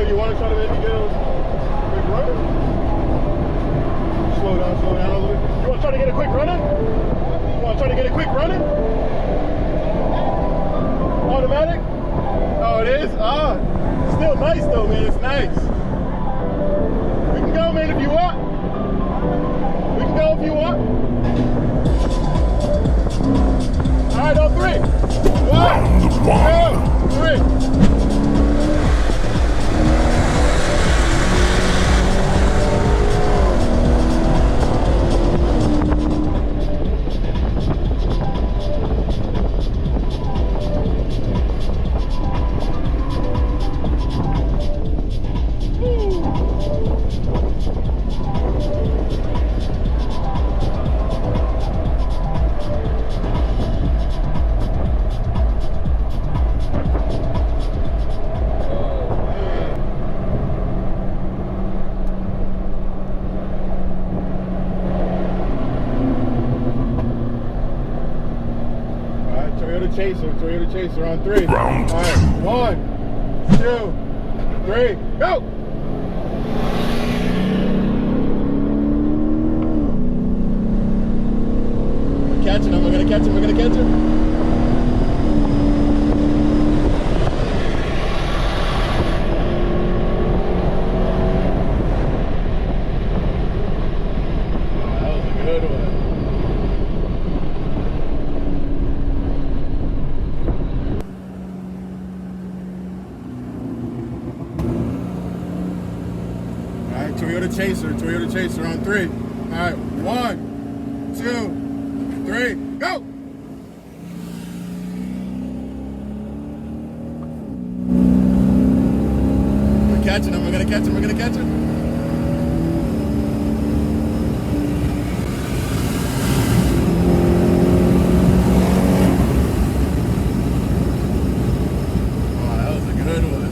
Alright, you want to try to maybe get a quick run? Slow down a little bit. You want to try to get a quick run in? You want to try to get a quick run in? Automatic? Oh, it is? Ah, still nice though, man. It's nice. We can go, man, if you want. We can go if you want. All right, on three. One, two, three. Toyota Chaser on three. Round all right, 1, 2, 3, go! We're catching him, we're gonna catch him, we're gonna catch him. Oh, that was a good one. Toyota Chaser on three. All right, 1, 2, 3, go! We're catching him, we're gonna catch him, we're gonna catch him. Oh, that was a good one.